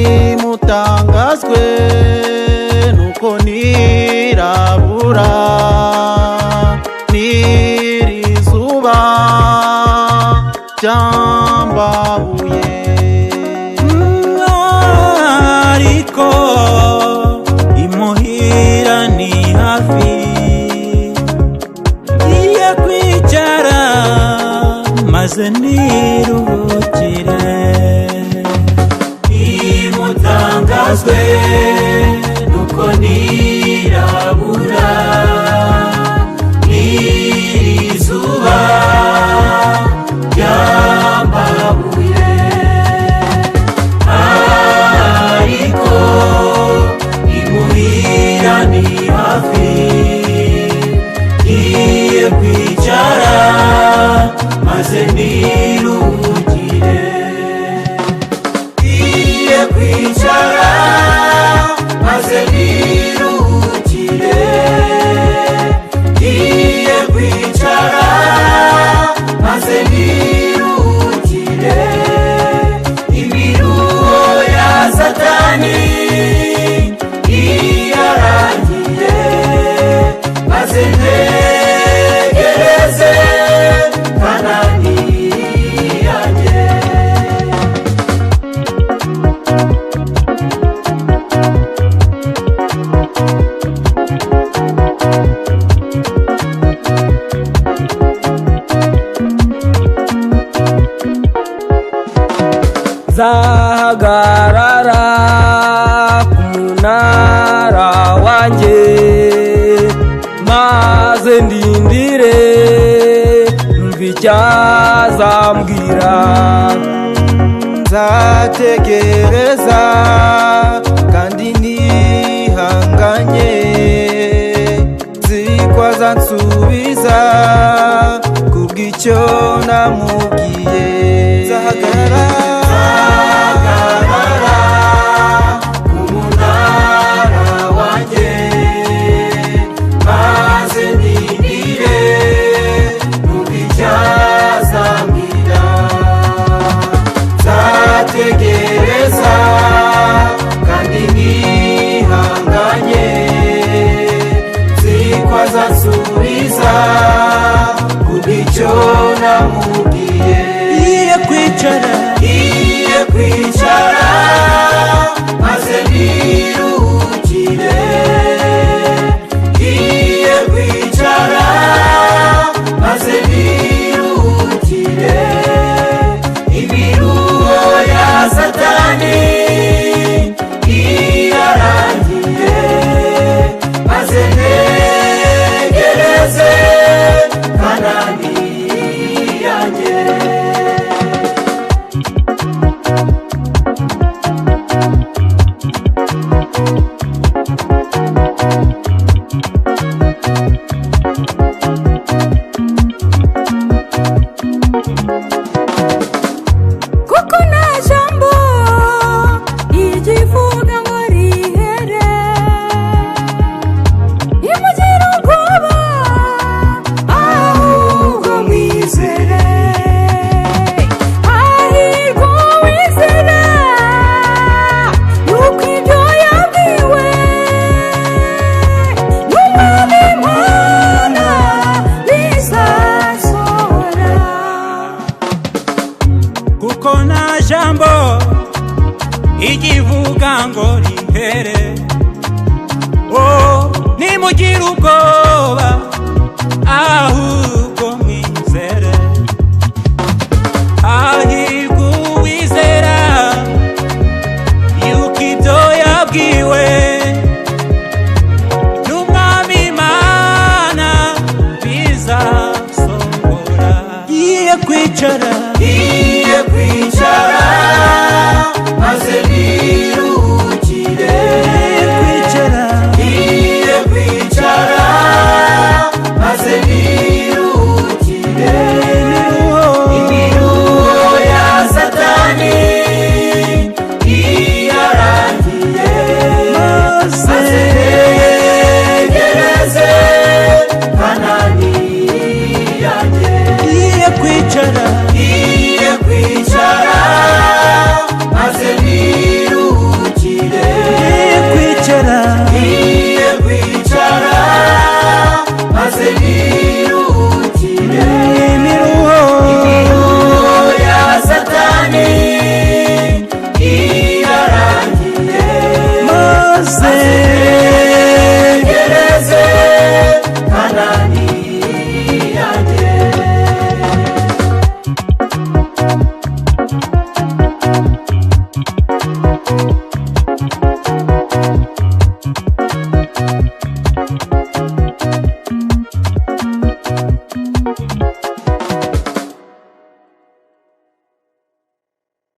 nimutangazwe nuko nirabura nirizuba ryambabuye, ariko imuhira ni hafi, ngiye kwicara maze niruhukire. Nimutangazwe nuko nirabura nirizuba ryambabuye, ariko imuhira ni hafi, ngiye kwicara maze niruhukire. Ngiye kwicara maze niruhukire, ngiye kwicara maze niruhukire. Imiruho ya Satani iyarangiye, maze ntegereze Kanani yanjye. Zahagarara ku munara wanjye maze ndindire numva icyazambwira. nzategereza kandi nihanganye, nziko azansubiza kubw'icyo namubwiye. Nzahagarara ku munara wanjye maze ndindire numva icyazambwira. Nzategereza kandi nihanganye, nziko azansubiza kubw'icyo namubwiye. Ngiye kwicara maze niruhukire, ngiye kwicara maze niruhukire. Imiruho ya Satani iyarangiye, maze ntegereze Kanani yanjye. kuko nta jambo igivuga ngo rihere, nimugire ubwoba ahubwo mwizere. Hahirwa uwizera yuko ibyo yabwiwe n'Umwami Imana bizasohora. kuko nta jambo igivuga ngo rihere. Oh, nimugire ubwoba ahubwo mwizere. Hahirwa uwizera yuko ibyo yabwiwe n'Umwami Imana bizasohora. Ngiye kwicara maze niruhukire, ngiye kwicara maze niruhukire. Imiruho ya Satani iyarangiye, maze ntegereze Kanani yanjye. ngiye kwicara maze